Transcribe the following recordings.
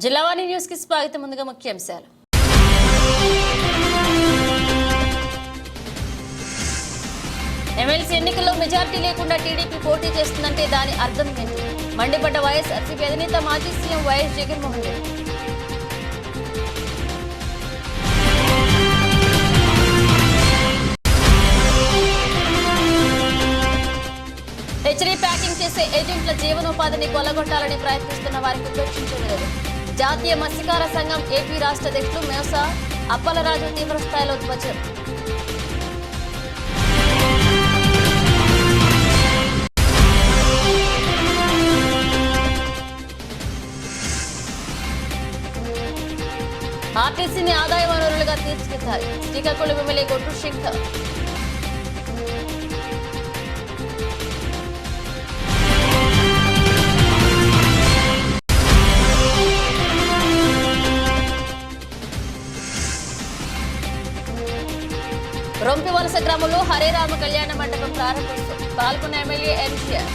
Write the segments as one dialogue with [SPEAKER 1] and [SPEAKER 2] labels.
[SPEAKER 1] Jillavani news కి స్వాగతం. ముందుగా ముఖ్యాంశాలు. ఎమ్మెల్సీ ఎన్నికల్లో మెజారిటీ లేకుండా టీడీపీ పోటీ చేస్తుందంటే దాని అర్థం ఏంటి? మండిపడ్డ వైఎస్ఆర్సీపీ అధినేత మాజీ CM YS Jaganmohan Reddy. Hatchery packing చేసే ఏజెంట్ల జీవనోపాధిని కొల్లగొట్టాలని ప్రయత్నిస్తున్న వారికి ఉపేక్షించలేదు. జాతీయ మత్స్యకార సంఘం ఏపీ రాష్ట్ర అధ్యక్షులు మేస అప్పలరాజు తీవ్రస్థాయిలో ధ్వజం. ఆర్టీసీని ఆదాయ వనరులుగా తీర్చిదిద్దాలి. శ్రీకాకుళం ఎమ్మెల్యే గొట్టు శంకర్. రొంపివలస గ్రామంలో హరే రామ కళ్యాణ మండపం ప్రారంభోత్సవం. పాల్గొన్న ఎమ్మెల్యే ఎన్టీఆర్.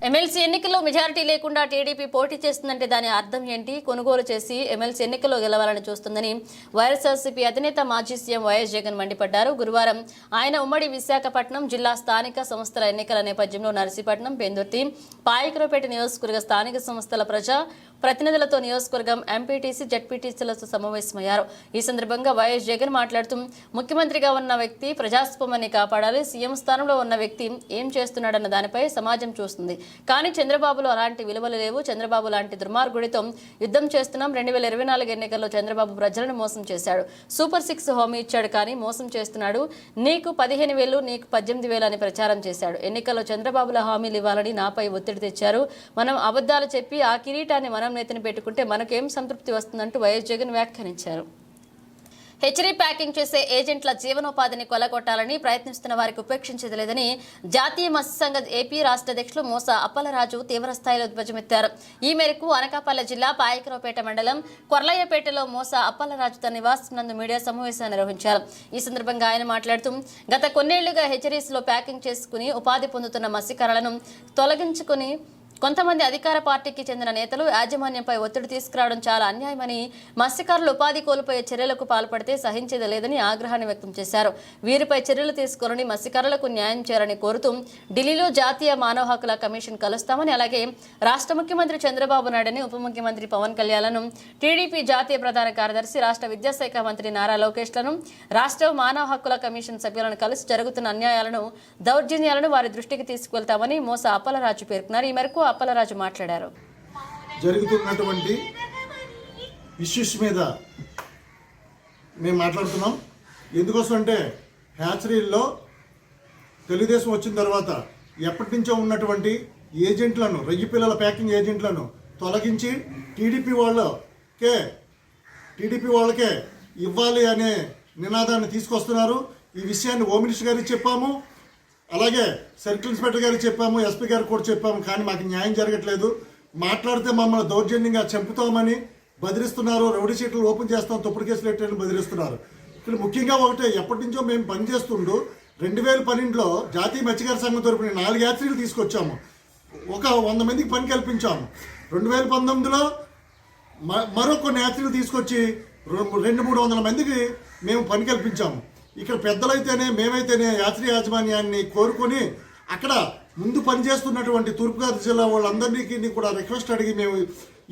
[SPEAKER 1] ఎమ్మెల్సీ ఎన్నికల్లో మెజారిటీ లేకుండా టీడీపీ పోటీ చేస్తుందంటే దాని అర్థం ఏంటి? కొనుగోలు చేసి ఎమ్మెల్సీ ఎన్నికల్లో గెలవాలని చూస్తుందని వైఎస్ఆర్సీపీ అధినేత మాజీ సీఎం వైఎస్ జగన్ మండిపడ్డారు. గురువారం ఆయన ఉమ్మడి విశాఖపట్నం జిల్లా స్థానిక సంస్థల ఎన్నికల నేపథ్యంలో నర్సీపట్నం, పెందుర్తి, పాయకరావుపేట నియోజకవర్గ స్థానిక సంస్థల ప్రజా ప్రతినిధులతో నియోజకవర్గం ఎంపీటీసీ, జడ్పీటీసీలతో సమావేశమయ్యారు. ఈ సందర్భంగా వైఎస్ జగన్ మాట్లాడుతూ, ముఖ్యమంత్రిగా ఉన్న వ్యక్తి ప్రజాస్వామ్యాన్ని కాపాడాలి. సీఎం స్థానంలో ఉన్న వ్యక్తి ఏం చేస్తున్నాడన్న దానిపై సమాజం చూస్తుంది. కానీ చంద్రబాబులో అలాంటి విలువలు లేవు. చంద్రబాబు లాంటి దుర్మార్గుడితో యుద్ధం చేస్తున్నాం. 2024 ఎన్నికల్లో చంద్రబాబు ప్రజలను మోసం చేశాడు. సూపర్ 6 హామీ ఇచ్చాడు, కానీ మోసం చేస్తున్నాడు. నీకు 15,000, నీకు 18,000 అని ప్రచారం చేశాడు. ఎన్నికల్లో చంద్రబాబుల హామీలు ఇవ్వాలని నాపై ఒత్తిడి తెచ్చారు. మనం అబద్ధాలు చెప్పి ఆ కిరీటాన్ని మనం నెత్తిన పెట్టుకుంటే మనకేం సంతృప్తి వస్తుందంటూ వైఎస్ జగన్ వ్యాఖ్యానించారు. హెచ్చరీ ప్యాకింగ్ చేసే ఏజెంట్ల జీవనోపాధిని కొల్లగొట్టాలని ప్రయత్నిస్తున్న వారికి ఉపేక్షించలేదని జాతీయ మత్స్య సంఘ ఏపీ రాష్ట్ర అధ్యక్షులు మోస అప్పలరాజు తీవ్రస్థాయిలో ధ్వజమెత్తారు. ఈ మేరకు అనకాపల్లి జిల్లా పాయకరావుపేట మండలం కొర్లయ్యపేటలో మోస అప్పలరాజు తన నివాసం నందు మీడియా సమావేశాన్ని నిర్వహించారు. ఈ సందర్భంగా ఆయన మాట్లాడుతూ, గత కొన్నేళ్లుగా హెచ్చరీస్ లో ప్యాకింగ్ చేసుకుని ఉపాధి పొందుతున్న మత్స్యకారులను తొలగించుకుని కొంతమంది అధికార పార్టీకి చెందిన నేతలు యాజమాన్యంపై ఒత్తిడి తీసుకురావడం చాలా అన్యాయమని, మత్స్యకారులు ఉపాధి కోల్పోయే చర్యలకు పాల్పడితే సహించేది లేదని ఆగ్రహాన్ని వ్యక్తం చేశారు. వీరిపై చర్యలు తీసుకుని మత్స్యకారులకు న్యాయం చేయాలని కోరుతూ ఢిల్లీలో జాతీయ మానవ హక్కుల కమిషన్ కలుస్తామని, అలాగే రాష్ట్ర ముఖ్యమంత్రి చంద్రబాబు నాయుడుని, ఉప ముఖ్యమంత్రి పవన్ కళ్యాణ్లను, టీడీపీ జాతీయ ప్రధాన కార్యదర్శి, రాష్ట్ర విద్యాశాఖ మంత్రి నారా లోకేష్లను, రాష్ట్ర మానవ హక్కుల కమిషన్ సభ్యులను కలిసి జరుగుతున్న అన్యాయాలను, దౌర్జన్యాలను వారి దృష్టికి తీసుకువెళ్తామని మోస అప్పలరాజు పేర్కొన్నారు. ఈ మేరకు అప్పలరాజు మాట్లాడారు.
[SPEAKER 2] జరుగుతున్నటువంటి ఇష్యూస్ మీద మేము మాట్లాడుతున్నాం. ఎందుకోసం అంటే హ్యాచరీల్లో తెలుగుదేశం వచ్చిన తర్వాత ఎప్పటి నుంచో ఉన్నటువంటి ఏజెంట్లను, రొయ్యి పిల్లల ప్యాకింగ్ ఏజెంట్లను తొలగించి టీడీపీ వాళ్ళకే ఇవ్వాలి అనే నినాదాన్ని తీసుకొస్తున్నారు. ఈ విషయాన్ని హోమ్ మినిస్టర్ గారికి చెప్పాము, అలాగే సర్కిల్ ఇన్స్పెక్టర్ గారికి చెప్పాము, ఎస్పీ గారికి కూడా చెప్పాము. కానీ మాకు న్యాయం జరగట్లేదు. మాట్లాడితే మమ్మల్ని దౌర్జన్యంగా చంపుతామని బెదిరిస్తున్నారు. రౌడీ షీట్లు ఓపెన్ చేస్తాం, తప్పుడు కేసులు పెట్టని బెదిరిస్తున్నారు. ఇక్కడ ముఖ్యంగా ఒకటే, ఎప్పటి నుంచో మేము పనిచేస్తుండు 2012లో జాతీయ మత్స్యకార సంఘం తరపున 4 యాత్రీలు తీసుకొచ్చాము. ఒక 100 మందికి పని కల్పించాము. 2019లో మరో కొన్ని యాత్రీలు తీసుకొచ్చి 200-300 మందికి మేము పని కల్పించాము. ఇక్కడ పెద్దలైతేనే, మేమైతేనే యాత్రీ యాజమాన్యాన్ని కోరుకొని అక్కడ ముందు పనిచేస్తున్నటువంటి తూర్పుగోదావరి జిల్లా వాళ్ళందరికీ కూడా రిక్వెస్ట్ అడిగి మేము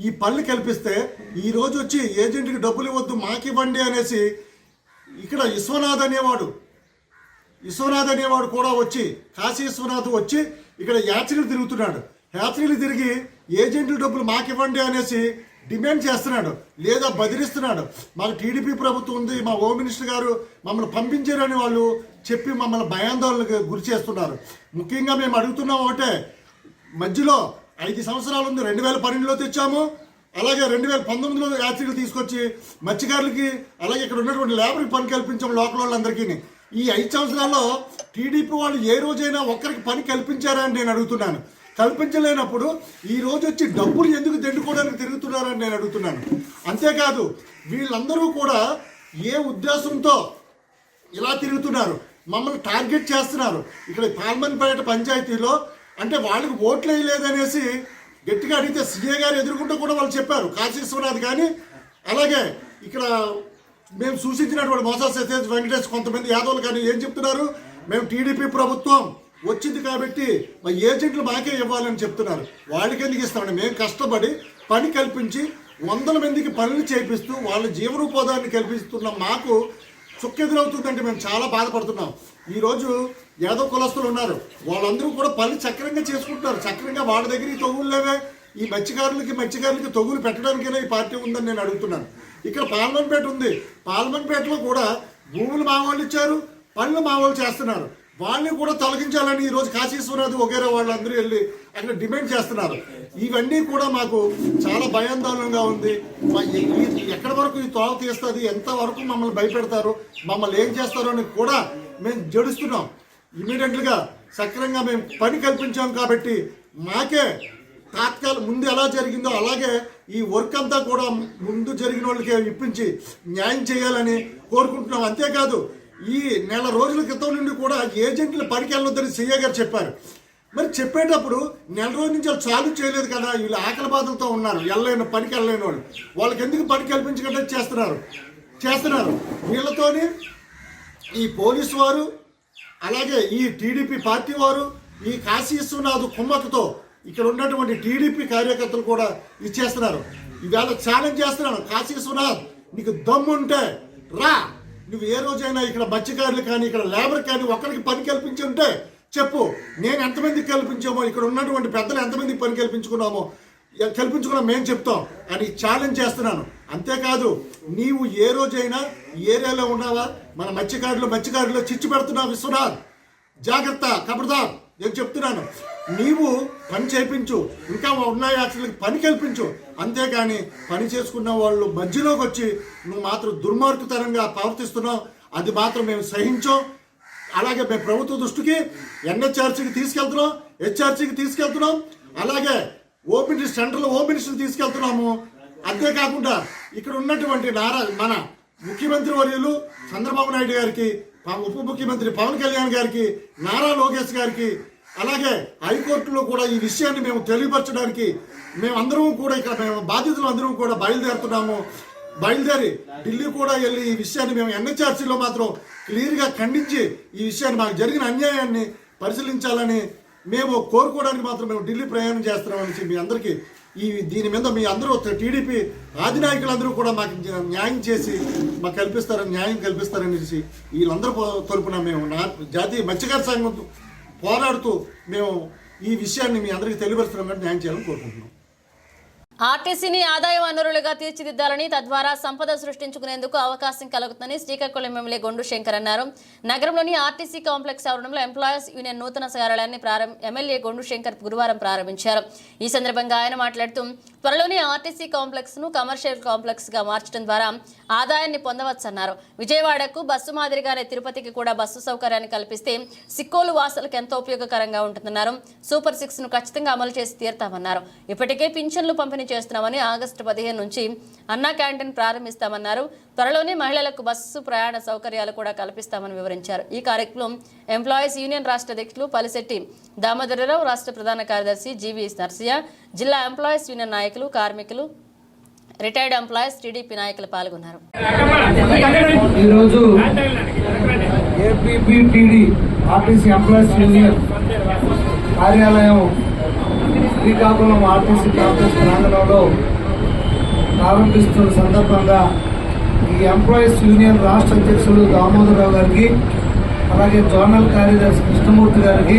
[SPEAKER 2] ఈ పనులు కల్పిస్తే, ఈ రోజు వచ్చి ఏజెంట్కి డబ్బులు ఇవ్వద్దు మాకివ్వండి అనేసి ఇక్కడ విశ్వనాథ్ అనేవాడు కూడా వచ్చి, కాశీ విశ్వనాథ్ వచ్చి ఇక్కడ యాత్రీలు తిరుగుతున్నాడు. యాత్రీలు తిరిగి ఏజెంట్లు డబ్బులు మాకివ్వండి అనేసి డిమాండ్ చేస్తున్నాడు, లేదా బెదిరిస్తున్నాడు. మాకు టీడీపీ ప్రభుత్వం ఉంది, మా హోమ్ మినిస్టర్ గారు మమ్మల్ని పంపించారని వాళ్ళు చెప్పి మమ్మల్ని భయాందోళనకు గురి చేస్తున్నారు. ముఖ్యంగా మేము అడుగుతున్నాం ఒకటే, మధ్యలో 5 సంవత్సరాలు ఉంది. 2012లో తెచ్చాము, అలాగే 2019లో యాత్రికులు తీసుకొచ్చి మత్స్యకారులకి, అలాగే ఇక్కడ ఉన్నటువంటి లేబర్కి పని కల్పించాము లోకల్ వాళ్ళందరికీ. ఈ 5 సంవత్సరాల్లో టీడీపీ వాళ్ళు ఏ రోజైనా ఒక్కరికి పని కల్పించారా అని నేను అడుగుతున్నాను. కల్పించలేనప్పుడు ఈ రోజు వచ్చి డబ్బులు ఎందుకు దండుకోవడానికి తిరుగుతున్నారని నేను అడుగుతున్నాను. అంతేకాదు వీళ్ళందరూ కూడా ఏ ఉద్దేశంతో ఇలా తిరుగుతున్నారు, మమ్మల్ని టార్గెట్ చేస్తున్నారు. ఇక్కడ పాల్మన్పేట పంచాయతీలో అంటే వాళ్ళకి ఓట్లు వేయలేదనేసి గట్టిగా అడిగితే సీఏ గారు ఎదుర్కొంటూ కూడా వాళ్ళు చెప్పారు. కాశీ విశ్వనాథ్ కానీ అలాగే ఇక్కడ మేము సూచించినటువంటి మోసా సతీష్ వెంకటేష్ కొంతమంది యాదవులు కానీ ఏం చెప్తున్నారు, మేము టీడీపీ ప్రభుత్వం వచ్చింది కాబట్టి మా ఏజెంట్లు మాకే ఇవ్వాలని చెప్తున్నారు. వాళ్ళకి ఎందుకు ఇస్తామండి? మేము కష్టపడి పని కల్పించి 100 మందికి పనులు చేపిస్తూ వాళ్ళ జీవనోపాధాన్ని కల్పిస్తున్న మాకు చుక్కెదురవుతుందంటే మేము చాలా బాధపడుతున్నాం. ఈరోజు యాదవ్ కులస్తులు ఉన్నారు, వాళ్ళందరూ కూడా పని చక్రంగా చేసుకుంటున్నారు. చక్రంగా వాళ్ళ దగ్గర ఈ తొగులు లేవే, ఈ మత్స్యకారులకి తొగులు పెట్టడానికైనా ఈ పార్టీ ఉందని నేను అడుగుతున్నాను. ఇక్కడ పాల్మన్పేట ఉంది, పాల్మన్పేటలో కూడా భూములు మా వాళ్ళు ఇచ్చారు, పనులు మా వాళ్ళు చేస్తున్నారు. వాళ్ళని కూడా తొలగించాలని ఈరోజు కాశీ విశ్వనాథ్ వగేరే వాళ్ళందరూ వెళ్ళి అక్కడ డిమాండ్ చేస్తున్నారు. ఇవన్నీ కూడా మాకు చాలా భయాందోళనగా ఉంది. ఎక్కడి వరకు ఈ తోవ తీస్తుంది, ఎంతవరకు మమ్మల్ని భయపెడతారు, మమ్మల్ని ఏం చేస్తారో అని కూడా మేము జడుస్తున్నాం. ఇమీడియట్గా సక్రంగా మేము పని కల్పించాం కాబట్టి మాకే ముందు ఎలా జరిగిందో అలాగే ఈ వర్క్ అంతా కూడా ముందు జరిగిన వాళ్ళకే ఇప్పించి న్యాయం చేయాలని కోరుకుంటున్నాం. అంతేకాదు ఈ నెల రోజుల క్రితం నుండి కూడా ఏజెంట్లు పనికి వెళ్ళొద్దని సీఏ గారు చెప్పారు. మరి చెప్పేటప్పుడు నెల రోజుల నుంచి వాళ్ళు చాలు చేయలేదు కదా, వీళ్ళు ఆకలి బాధలతో ఉన్నారు, పనికి వెళ్ళలేని వాళ్ళు, వాళ్ళకి ఎందుకు పని కల్పించకుండా చేస్తున్నారు. వీళ్ళతోని ఈ పోలీసు వారు అలాగే ఈ టీడీపీ పార్టీ వారు ఈ కాశీ విశ్వనాథ్ కుమ్మక్కతో ఇక్కడ ఉన్నటువంటి టీడీపీ కార్యకర్తలు కూడా ఇచ్చేస్తున్నారు. ఇవాళ ఛాలెంజ్ చేస్తున్నాను, కాశీ విశ్వనాథ్ నీకు దమ్ముంటే రా, నువ్వు ఏ రోజైనా ఇక్కడ మత్స్యకారులు కానీ ఇక్కడ లేబర్ కానీ ఒకరికి పని కల్పించి ఉంటే చెప్పు, నేను ఎంతమందికి కల్పించామో, ఇక్కడ ఉన్నటువంటి పెద్దలు ఎంతమందికి పని కల్పించుకున్నామో మేము చెప్తాం అని ఛాలెంజ్ చేస్తున్నాను. అంతేకాదు నీవు ఏ రోజైనా ఏరియాలో ఉన్నావా, మన మత్స్యకారులు చిచ్చు పెడుతున్నావు విశ్వనాథ్, జాగ్రత్త, ఖబర్దార్, నేను చెప్తున్నాను. నీవు పని చేయించు, ఇంకా ఉన్న యాక్చువల్కి పని కల్పించు, అంతేకాని పని చేసుకున్న వాళ్ళు మధ్యలోకి వచ్చి నువ్వు మాత్రం దుర్మార్గతరంగా ప్రవర్తిస్తున్నావు, అది మాత్రం మేము సహించాం. అలాగే మేము ప్రభుత్వ దృష్టికి ఎన్హెచ్ఆర్సీకి తీసుకెళ్తున్నాం, హెచ్ఆర్సీకి తీసుకెళ్తున్నాం, అలాగే సెంట్రల్ హోమ్ మినిస్టర్కి తీసుకెళ్తున్నాము. అంతేకాకుండా ఇక్కడ ఉన్నటువంటి మన ముఖ్యమంత్రి వర్యులు చంద్రబాబు నాయుడు గారికి, ఉప ముఖ్యమంత్రి పవన్ కళ్యాణ్ గారికి, నారా లోకేష్ గారికి, అలాగే హైకోర్టులో కూడా ఈ విషయాన్ని మేము తెలియపరచడానికి మేమందరం కూడా ఇక్కడ మేము బాధితులు అందరం కూడా బయలుదేరి ఢిల్లీ కూడా వెళ్ళి ఈ విషయాన్ని మేము ఎన్హెచ్ఆర్సీలో మాత్రం క్లియర్గా ఖండించి ఈ విషయాన్ని మాకు జరిగిన అన్యాయాన్ని పరిశీలించాలని మేము కోరుకోవడానికి మాత్రం మేము ఢిల్లీ ప్రయాణం చేస్తున్నామని మీ అందరికీ దీని మీద మీ అందరూ టీడీపీ అధినాయకులందరూ కూడా మాకు న్యాయం చేసి మాకు న్యాయం కల్పిస్తారనేసి వీళ్ళందరూ తరపున మేము జాతీయ మత్స్యకార సంఘం పోరాడుతూ మేము ఈ విషయాన్ని మీ అందరికీ తెలియపరుస్తున్నాం, న్యాయం చేయాలని కోరుకుంటున్నాం.
[SPEAKER 1] ఆర్టీసీని ఆదాయ వనరులుగా తీర్చిదిద్దాలని, తద్వారా సంపద సృష్టించుకునేందుకు అవకాశం కలుగుతుందని శ్రీకాకుళం ఎమ్మెల్యే గొండు శంకర్ అన్నారు. నగరంలోని ఆర్టీసీ కాంప్లెక్స్ ఆవరణంలో ఎంప్లాయీస్ యూనియన్ నూతన కార్యాలయాన్ని ఎమ్మెల్యే గొండు శంకర్ గురువారం ప్రారంభించారు. ఈ సందర్భంగా ఆయన మాట్లాడుతూ త్వరలోనే ఆర్టీసీ కాంప్లెక్స్ ను కమర్షియల్ కాంప్లెక్స్ గా మార్చడం ద్వారా ఆదాయాన్ని పొందవచ్చన్నారు. విజయవాడకు బస్సు మాదిరిగానే తిరుపతికి కూడా బస్సు సౌకర్యాన్ని కల్పిస్తే సిక్కోలు వాసులకు ఎంతో ఉపయోగకరంగా ఉంటుందన్నారు. సూపర్ 6 ను ఖచ్చితంగా అమలు చేసి తీరుతామన్నారు. ఇప్పటికే పింఛన్లు పంపిణీ చేస్తున్నామని, ఆగస్టు 15 నుంచి అన్నా క్యాంటీన్ ప్రారంభిస్తామన్నారు. త్వరలోనే మహిళలకు బస్సు ప్రయాణ సౌకర్యాలు కూడా కల్పిస్తామని వివరించారు. ఈ కార్యక్రమం ఎంప్లాయీస్ యూనియన్ రాష్ట్ర అధ్యక్షులు పలిశెట్టి దామోదరరావు, రాష్ట్ర ప్రధాన కార్యదర్శి జీవి నర్సియా, జిల్లా ఎంప్లాయీస్ యూనియన్ నాయకులు, కార్మికులు, రిటైర్డ్ ఎంప్లాయీస్, టీడీపీ నాయకులు పాల్గొన్నారు.
[SPEAKER 3] ఈరోజు ఏపీపీటీడీ ఆర్టీసీ ఎంప్లాయీస్ యూనియన్ కార్యాలయం శ్రీకాకుళం ఆర్టీసీ కాంప్లెక్స్ ప్రాంగణంలో ప్రారంభిస్తున్న సందర్భంగా ఈ ఎంప్లాయీస్ యూనియన్ రాష్ట్ర అధ్యక్షులు దామోదరరావు గారికి, అలాగే జోనల్ కార్యదర్శి కృష్ణమూర్తి గారికి,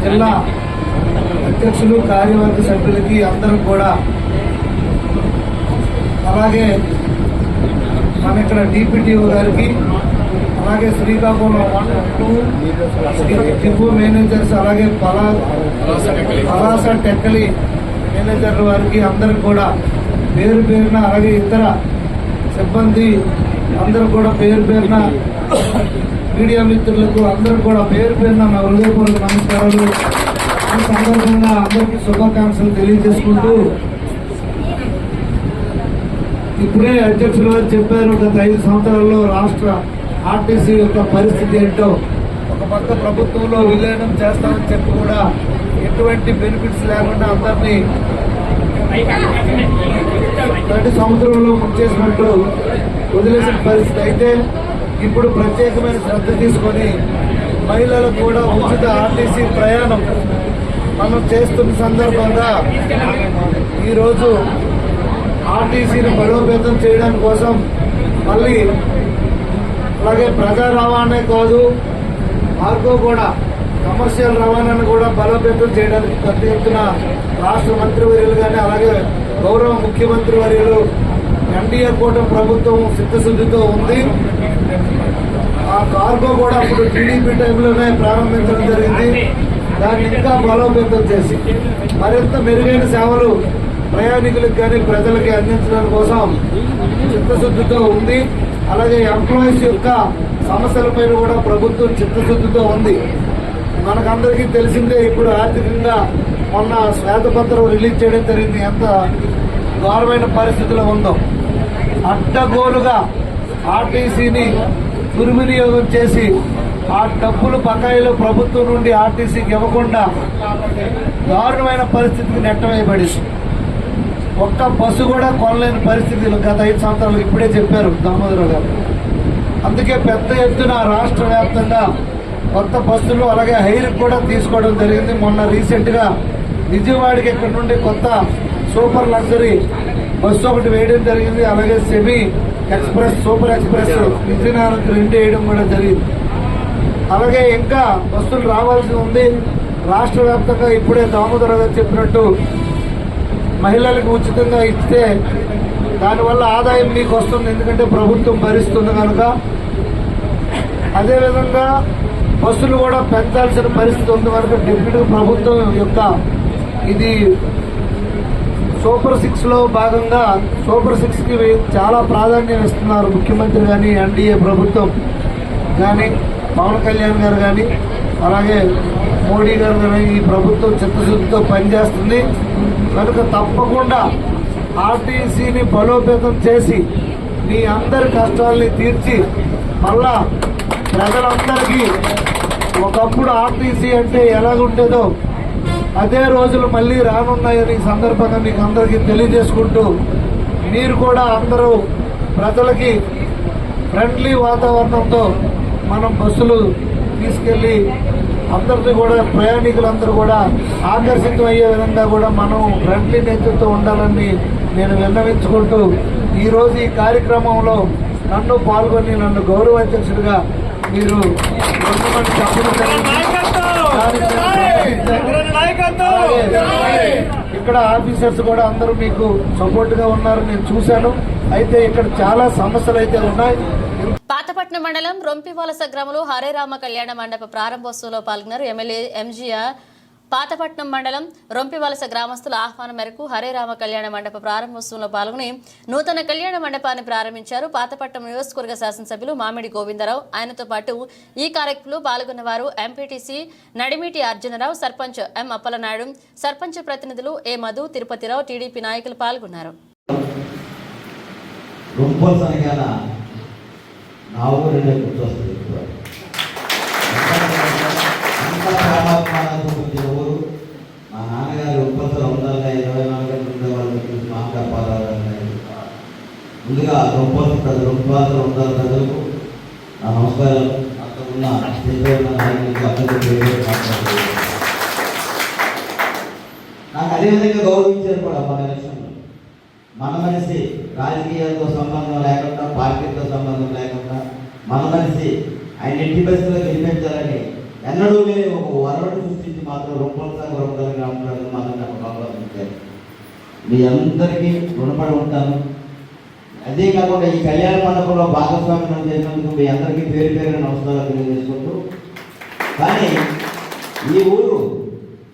[SPEAKER 3] జిల్లా అధ్యక్షులు, కార్యవర్గ సభ్యులకి అందరూ కూడా, అలాగే మన ఇక్కడ డిపిటిఓ గారికి, అలాగే శ్రీకాకుళం 1, 2 డిపో మేనేజర్స్, అలాగే పలాస టెక్కలి మేనేజర్ల వారికి అందరికి కూడా పేరు పేరున, అలాగే ఇతర సిబ్బంది అందరూ కూడా పేరు పేరున, మీడియా మిత్రులకు అందరూ కూడా పేరు పేరున నా హృదయపూర్వక నమస్కారాలు. ఈ సందర్భంగా అందరికీ శుభాకాంక్షలు తెలియజేసుకుంటూ, ఇప్పుడే అధ్యక్షులు వారు చెప్పారు, గత 5 సంవత్సరాల్లో రాష్ట్ర ఆర్టీసీ యొక్క పరిస్థితి ఏంటో, ఒక పక్క ప్రభుత్వంలో విలీనం చేస్తామని చెప్పి కూడా ఎటువంటి బెనిఫిట్స్ లేకుండా అందరినీ ప్రతి సముద్రంలో ముంచేసినట్టు వదిలేసిన పరిస్థితి. అయితే ఇప్పుడు ప్రత్యేకమైన శ్రద్ధ తీసుకొని మహిళలకు కూడా ఉచిత ఆర్టీసీ ప్రయాణం మనం చేస్తున్న సందర్భంగా ఈరోజు ఆర్టీసీని బలోపేతం చేయడం కోసం మళ్ళీ అలాగే ప్రజా రవాణా కాదు, మార్గో కూడా కమర్షియల్ రవాణాను కూడా బలోపేతం చేయడానికి పెద్ద ఎత్తున రాష్ట్ర మంత్రివర్యులు కానీ అలాగే గౌరవ ముఖ్యమంత్రి వర్యులు ఎన్డీఏ కూటమి ప్రభుత్వం చిత్తశుద్ధితో ఉంది. ఆ కార్గో కూడా అప్పుడు టీడీపీ టైంలోనే ప్రారంభించడం జరిగింది. దాన్ని ఇంకా బలోపేతం చేసి మరింత మెరుగైన సేవలు ప్రయాణికులకు కానీ ప్రజలకి అందించడం కోసం చిత్తశుద్ధితో ఉంది. అలాగే ఎంప్లాయీస్ యొక్క సమస్యలపైన కూడా ప్రభుత్వం చిత్తశుద్ధితో ఉంది. మనకందరికీ తెలిసిందే, ఇప్పుడు ఆర్థికంగా మొన్న శ్వేతపత్రం రిలీజ్ చేయడం జరిగింది. ఎంత ఘోరమైన పరిస్థితిలో ఉందో, అడ్డగోలుగా ఆర్టీసీని దుర్వినియోగం చేసి ఆ డబ్బులు బకాయిలు ప్రభుత్వం నుండి ఆర్టీసీకి ఇవ్వకుండా దారుణమైన పరిస్థితికి నెట్టవేయబడింది. ఒక్క బస్సు కూడా కొనలేని పరిస్థితులు గత 5 సంవత్సరాలు ఇప్పుడే చెప్పారు దామోదరరావు గారు. అందుకే పెద్ద ఎత్తున రాష్ట్ర వ్యాప్తంగా కొత్త బస్సులు అలాగే హైర్ కూడా తీసుకోవడం జరిగింది. మొన్న రీసెంట్గా విజయవాడకి ఇక్కడ నుండి కొత్త సూపర్ లగ్జరీ బస్సు ఒకటి వేయడం జరిగింది. అలాగే సెమీ ఎక్స్ప్రెస్, సూపర్ ఎక్స్ప్రెస్ విజయనగరంకి 2 వేయడం కూడా జరిగింది. అలాగే ఇంకా బస్సులు రావాల్సి ఉంది. రాష్ట్ర వ్యాప్తంగా ఇప్పుడే దామోదరరావు గారు చెప్పినట్టు మహిళలకు ఉచితంగా ఇస్తే దానివల్ల ఆదాయం మీకు వస్తుంది, ఎందుకంటే ప్రభుత్వం భరిస్తుంది కనుక. అదేవిధంగా బస్సులు కూడా పెంచాల్సిన పరిస్థితి ఉంది కనుక డిప్యూటీ ప్రభుత్వం యొక్క ఇది సూపర్ 6లో భాగంగా సూపర్ 6కి చాలా ప్రాధాన్యం ఇస్తున్నారు ముఖ్యమంత్రి కానీ, ఎన్డీఏ ప్రభుత్వం కానీ, పవన్ కళ్యాణ్ గారు కానీ, అలాగే మోడీ గారు కానీ ఈ ప్రభుత్వం చిత్తశుద్ధితో పనిచేస్తుంది కనుక తప్పకుండా ఆర్టీసీని బలోపేతం చేసి మీ అందరి కష్టాలని తీర్చి మళ్ళా ప్రజలందరికీ ఒకప్పుడు ఆర్టీసీ అంటే ఎలాగుండేదో అదే రోజులు మళ్ళీ రానున్నాయని సందర్భంగా మీకు అందరికీ తెలియజేసుకుంటూ, మీరు కూడా అందరూ ప్రజలకి ఫ్రెండ్లీ వాతావరణంతో మనం బస్సులు తీసుకెళ్లి అందరినీ కూడా ప్రయాణికులందరూ కూడా ఆకర్షితం అయ్యే విధంగా కూడా మనం ఫ్రెండ్లీ నేతృత్వం ఉండాలని నేను విన్నవించుకుంటూ ఈరోజు ఈ కార్యక్రమంలో నన్ను పాల్గొని నన్ను గౌరవ అధ్యక్షుడిగా మీరు ఇక్కడ ఆఫీసర్స్ కూడా అందరూ మీకు సపోర్ట్ గా ఉన్నారు, నేను చూశాను. అయితే ఇక్కడ చాలా సమస్యలు అయితే ఉన్నాయి.
[SPEAKER 1] పాతపట్నం మండలం రొంపివలస గ్రామంలో హరే రామ కళ్యాణ మండప ప్రారంభోత్సవంలో పాల్గొన్నారు ఎమ్మెల్యే ఎంజీఆర్. పాతపట్నం మండలం రొంపివలస గ్రామస్తుల ఆహ్వానం మేరకు హరే రామ కళ్యాణ మండప ప్రారంభోత్సవంలో పాల్గొని నూతన కళ్యాణ మండపాన్ని ప్రారంభించారు. పాతపట్నం నియోజకవర్గ శాసనసభ్యులు మామిడి గోవిందరావు, ఆయనతో పాటు ఈ కార్యక్రమంలో పాల్గొన్న వారు ఎంపీటీసీ నడిమిటి అర్జునరావు, సర్పంచ్ ఎం అప్పలనాయుడు, సర్పంచ్ ప్రతినిధులు ఏ మధు, తిరుపతిరావు, టీడీపీ నాయకులు పాల్గొన్నారు.
[SPEAKER 4] నా ఊరినే గుర్తొస్తుంది. ఊరు మా నాన్నగారు ఉప్పత్తులు ఉండాలి 24 గంటలు ఉండేవాళ్ళు. ముందుగా రొంపాలు ఉండాలి ప్రజలకు నా నమస్కారాలు. అక్కడ ఉన్న నాకు అదేవిధంగా గౌరవించారు కూడా మన ఎలక్షన్లో. మన మనిషి రాజకీయాలతో సంబంధం లేకుండా, పార్టీతో సంబంధం లేకుండా మన మనిషి ఆయన ఇంటి బస్సులో గెలిపించాలని ఎన్నడూ లేని ఒక వరవడు సృష్టించి మాత్రం రొంపల గ్రామాలను మాత్రం నాకు గౌరవించారు. మీ అందరికీ రుణపడి ఉంటాను. అదే కాకుండా ఈ కళ్యాణ మండపంలో భాగస్వామ్యం చేసినందుకు మీ అందరికీ పేరు పేరు నమస్కారాలు తెలియజేసుకుంటూ, కానీ ఈ ఊరు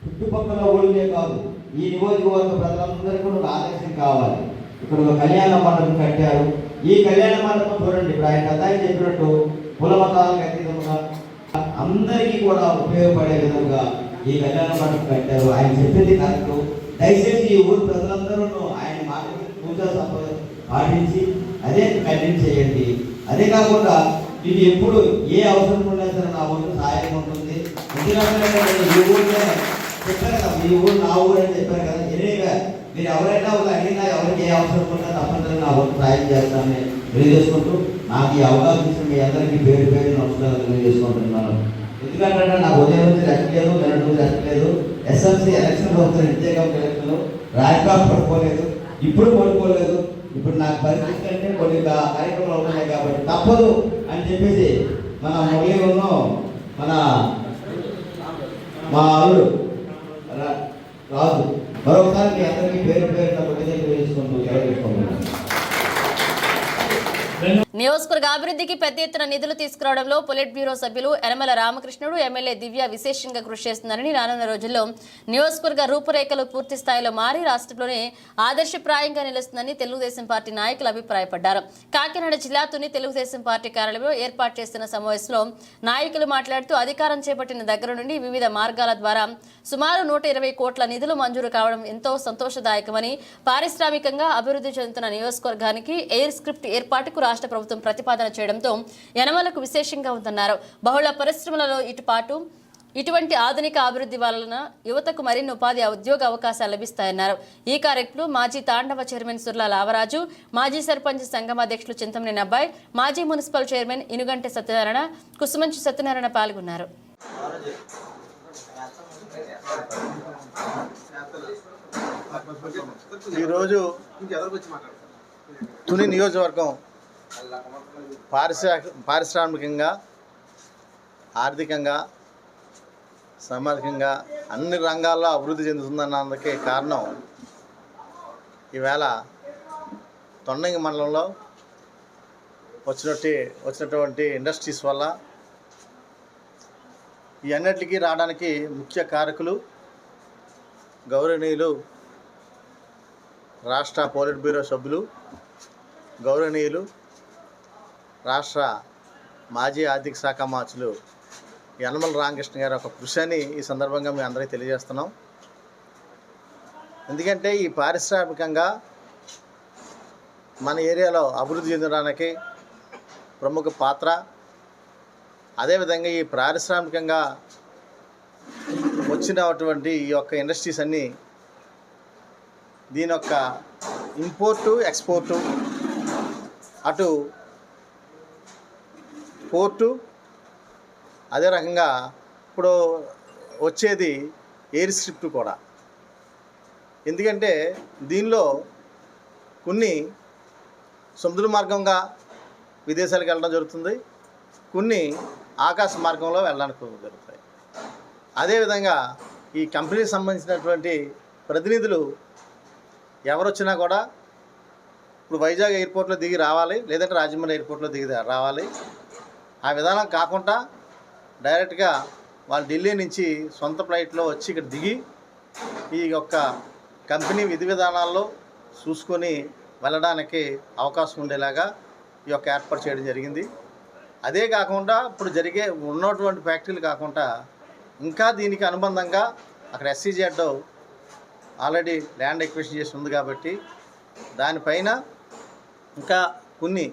[SPEAKER 4] చుట్టుపక్కల ఊళ్ళే కాదు, ఈ నియోజకవర్గ ప్రజలందరికీ కూడా ఆదర్శం కావాలి. ఇక్కడ ఒక కళ్యాణ మండపం కట్టారు. ఈ కళ్యాణ మండపం చూడండి, ఇప్పుడు ఆయన కథ చెప్పినట్టు కుల మతాలకు అతీతంగా అందరికీ కూడా ఉపయోగపడే విధంగా ఈ కళ్యాణ మండపం కట్టారు. ఆయన చెప్పింది కరెక్ట్. దయచేసి ఈ ఊరు ప్రజలందరూ ఆయన మాటకి పూజా పాటించి అదే కంటిన్యూ చేయండి. అదే కాకుండా ఇది ఎప్పుడు ఏ అవసరం ఉన్నా సరే నా ఊరు సహాయం ఉంటుంది. ఎందుకంటే ఈ ఊరినే చెప్పారు కదా, మీ ఊరు నా ఊరు అని చెప్పారు కదా. ఎనీగా మీరు ఎవరైనా అడిగినా ఎవరికి ఏ అవసరం ఉన్నా తప్పనిసరిగా నా ఊరు సహాయం చేస్తానని తెలియజేసుకుంటూ నాకు ఈ అవకాశం ఇచ్చిన మీ అందరికీ పేరు పేరు నమస్కారాలు తెలియజేసుకుంటున్నాను. ఎందుకంటే నాకు ఉదయం నుంచి రెస్ట్ లేదు, నిన్నటి నుంచి రెస్ట్ లేదు. ఎస్ఎంసీ ఎలక్షన్ వస్తున్న ఇంతేకాం ఎలక్షన్లు రాజకాపు పడుకోలేదు, ఇప్పుడు పడుకోలేదు. ఇప్పుడు నాకు పరిస్థితి అంటే కొన్ని కార్యక్రమాలు ఉన్నాయి కాబట్టి తప్పదు అని చెప్పేసి మన మురళీలో మా అల్లుడు రాజు మరొకసారి మీ అందరికీ పేరు పేరున కృతజ్ఞతలు తెలుసుకుంటున్నాను.
[SPEAKER 1] నియోజకవర్గ అభివృద్ధికి పెద్ద ఎత్తున నిధులు తీసుకురావడంలో పొలిట్ బ్యూరో సభ్యులు యనమల రామకృష్ణుడు, ఎమ్మెల్యే దివ్య విశేషంగా కృషి చేస్తున్నారని, రానున్న రోజుల్లో నియోజకవర్గ రూపురేఖలు పూర్తి స్థాయిలో మారి రాష్ట్రంలోనే ఆదర్శప్రాయంగా నిలుస్తుందని తెలుగుదేశం పార్టీ నాయకులు అభిప్రాయపడ్డారు. కాకినాడ జిల్లా తుని తెలుగుదేశం పార్టీ కార్యాలయంలో ఏర్పాటు చేస్తున్న సమావేశంలో నాయకులు మాట్లాడుతూ అధికారం చేపట్టిన దగ్గర నుండి వివిధ మార్గాల ద్వారా సుమారు 120 కోట్ల నిధులు మంజూరు కావడం ఎంతో సంతోషదాయకమని, పారిశ్రామికంగా అభివృద్ధి చెందుతున్న నియోజకవర్గానికి ఎయిర్ స్క్రిప్ట్ ఏర్పాటుకు రాష్ట్ర ప్రభుత్వం ప్రతిపాదన చేయడంతో యనమలకు విశేషంగా ఉందన్నారు. బహుళ పరిశ్రమలలో ఇటువంటి ఆధునిక అభివృద్ధి వలన యువతకు మరిన్ని ఉపాధి ఉద్యోగ అవకాశాలు లభిస్తాయన్నారు. ఈ కార్యక్రమంలో మాజీ తాండవ చైర్మన్ సుర్ల లావరాజు, మాజీ సర్పంచ్ సంఘం అధ్యక్షులు చింతమనేని అబ్బాయి, మాజీ మున్సిపల్ చైర్మన్ ఇనుగంటి సత్యనారాయణ, కుసుమంచి సత్యనారాయణ పాల్గొన్నారు.
[SPEAKER 5] ఈరోజు తుని నియోజకవర్గం పారిశ్రామికంగా, ఆర్థికంగా, సామాజికంగా అన్ని రంగాల్లో అభివృద్ధి చెందుతుందన్నందుకే కారణం ఈవేళ తొండంగి మండలంలో వచ్చినటువంటి ఇండస్ట్రీస్ వల్ల ఈ అన్నిటికీ రావడానికి ముఖ్య కారకులు గౌరవనీయులు రాష్ట్ర పోలిట్ బ్యూరో సభ్యులు, గౌరవనీయులు రాష్ట్ర మాజీ ఆర్థిక శాఖ మంత్రులు యనమల రామకృష్ణ గారి ఒక కృషి అని ఈ సందర్భంగా మీ అందరికీ తెలియజేస్తున్నాం. ఎందుకంటే ఈ పారిశ్రామికంగా మన ఏరియాలో అభివృద్ధి చెందడానికి ప్రముఖ పాత్ర, అదేవిధంగా ఈ పారిశ్రామికంగా వచ్చినటువంటి ఈ యొక్క ఇండస్ట్రీస్ అన్నీ దీని యొక్క ఇంపోర్టు, ఎక్స్పోర్టు, అటు పోర్టు, అదే రకంగా ఇప్పుడు వచ్చేది ఎయిర్ స్క్రిప్ట్ కూడా. ఎందుకంటే దీనిలో కొన్ని సముద్ర మార్గంగా విదేశాలకు వెళ్ళడం జరుగుతుంది, కొన్ని ఆకాశ మార్గంలో వెళ్ళడానికి జరుగుతాయి. అదేవిధంగా ఈ కంపెనీకి సంబంధించినటువంటి ప్రతినిధులు ఎవరు వచ్చినా కూడా ఇప్పుడు వైజాగ్ ఎయిర్పోర్ట్లో దిగి రావాలి, లేదంటే రాజమండ్రి ఎయిర్పోర్ట్లో దిగి రావాలి. ఆ విధానం కాకుండా డైరెక్ట్గా వాళ్ళు ఢిల్లీ నుంచి సొంత ఫ్లైట్లో వచ్చి ఇక్కడ దిగి ఈ యొక్క కంపెనీ విధి విధానాల్లో చూసుకొని వెళ్ళడానికి అవకాశం ఉండేలాగా ఈ యొక్క ఏర్పాటు చేయడం జరిగింది. అదే కాకుండా ఇప్పుడు ఉన్నటువంటి ఫ్యాక్టరీలు కాకుండా ఇంకా దీనికి అనుబంధంగా అక్కడ SEZ ఆల్రెడీ ల్యాండ్ ఎక్విజిషన్ చేసి ఉంది కాబట్టి దానిపైన ఇంకా కొన్ని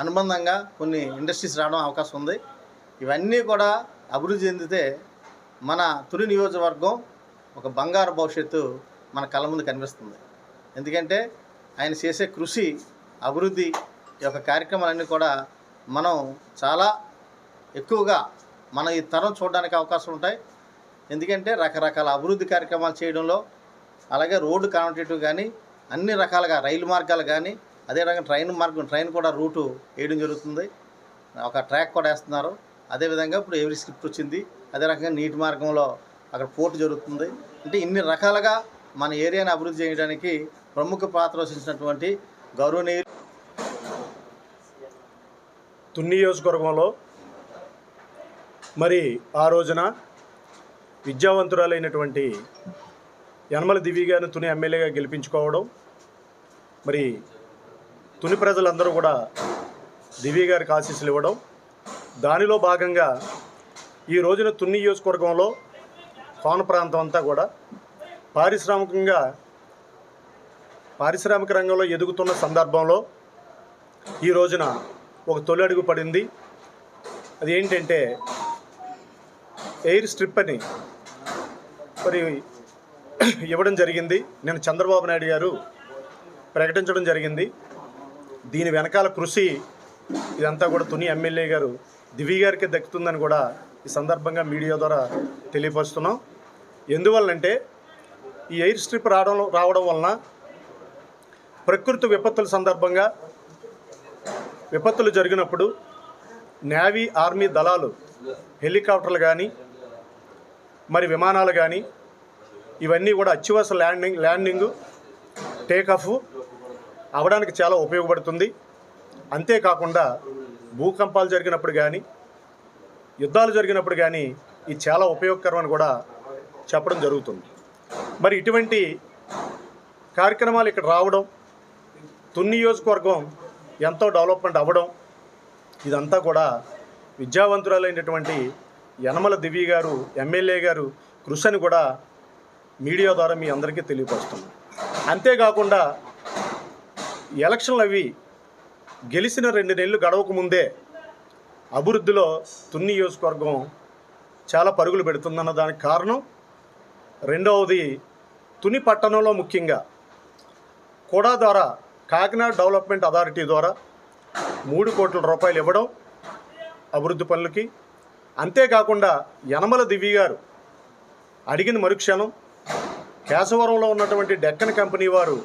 [SPEAKER 5] అనుబంధంగా కొన్ని ఇండస్ట్రీస్ రావడం అవకాశం ఉంది. ఇవన్నీ కూడా అభివృద్ధి చెందితే మన తుని నియోజకవర్గం ఒక బంగారు భవిష్యత్తు మన కళ్ళ ముందు కనిపిస్తుంది. ఎందుకంటే ఆయన చేసే కృషి, అభివృద్ధి యొక్క కార్యక్రమాలన్నీ కూడా మనం చాలా ఎక్కువగా మన ఈ తరం చూడడానికి అవకాశం ఉంటాయి. ఎందుకంటే రకరకాల అభివృద్ధి కార్యక్రమాలు చేయడంలో, అలాగే రోడ్డు కనెక్టివిటీ కానీ అన్ని రకాలుగా రైలు మార్గాలు కానీ, అదే రకంగా ట్రైన్ కూడా రూటు వేయడం జరుగుతుంది. ఒక ట్రాక్ కూడా వేస్తున్నారు. అదేవిధంగా ఇప్పుడు ఎయిర్ స్క్రిప్ట్ వచ్చింది. అదే రకంగా నీటి మార్గంలో అక్కడ పోర్టు జరుగుతుంది. అంటే ఇన్ని రకాలుగా మన ఏరియాని అభివృద్ధి చేయడానికి ప్రముఖ పాత్ర వహించినటువంటి గౌరవనీయులు
[SPEAKER 6] తుని నియోజకవర్గంలో మరి ఆ రోజున విద్యావంతురాలైనటువంటి యనమల దివ్య గారిని తుని ఎమ్మెల్యేగా గెలిపించుకోవడం, మరి తుని ప్రజలందరూ కూడా దివ్య గారికి ఆశీస్సులు ఇవ్వడం, దానిలో భాగంగా ఈ రోజున తుని నియోజకవర్గంలో కోన ప్రాంతం అంతా కూడా పారిశ్రామిక రంగంలో ఎదుగుతున్న సందర్భంలో ఈ రోజున ఒక తొలి అడుగు పడింది. అది ఏంటంటే ఎయిర్ స్ట్రిప్ అని మరి ఇవ్వడం జరిగింది. నేను చంద్రబాబు నాయుడు గారు ప్రకటించడం జరిగింది. దీని వెనకాల కృషి ఇదంతా కూడా తుని ఎమ్మెల్యే గారు దివి గారికి దక్కుతుందని కూడా ఈ సందర్భంగా మీడియా ద్వారా తెలియపరుస్తున్నాం. ఎందువల్లంటే ఈ ఎయిర్ స్ట్రిప్ రావడం వలన ప్రకృతి విపత్తుల సందర్భంగా విపత్తులు జరిగినప్పుడు నేవీ ఆర్మీ దళాలు హెలికాప్టర్లు కానీ మరి విమానాలు కానీ ఇవన్నీ కూడా అత్యవసర ల్యాండింగ్ టేకాఫ్ అవ్వడానికి చాలా ఉపయోగపడుతుంది. అంతేకాకుండా భూకంపాలు జరిగినప్పుడు కానీ యుద్ధాలు జరిగినప్పుడు కానీ ఇది చాలా ఉపయోగకరం అని కూడా చెప్పడం జరుగుతుంది. మరి ఇటువంటి కార్యక్రమాలు ఇక్కడ రావడం, తుని నియోజకవర్గం ఎంతో డెవలప్మెంట్ అవ్వడం, ఇదంతా కూడా విద్యావంతురాలైనటువంటి యనమల దివి గారు ఎమ్మెల్యే గారు కృషి అని కూడా మీడియా ద్వారా మీ అందరికీ తెలియపరుస్తున్నాం. అంతేకాకుండా ఎలక్షన్లు అవి గెలిచిన 2 నెలలు గడవక ముందే అభివృద్ధిలో తుని నియోజకవర్గం చాలా పరుగులు పెడుతుందన్న దానికి కారణం, రెండవది తుని పట్టణంలో ముఖ్యంగా కూడా ద్వారా కాకినాడ డెవలప్మెంట్ అథారిటీ ద్వారా 3 కోట్ల రూపాయలు ఇవ్వడం అభివృద్ధి పనులకి. అంతేకాకుండా యనమల దివి గారు అడిగిన మరుక్షణం కేశవరంలో ఉన్నటువంటి డెక్కన్ కంపెనీ వారు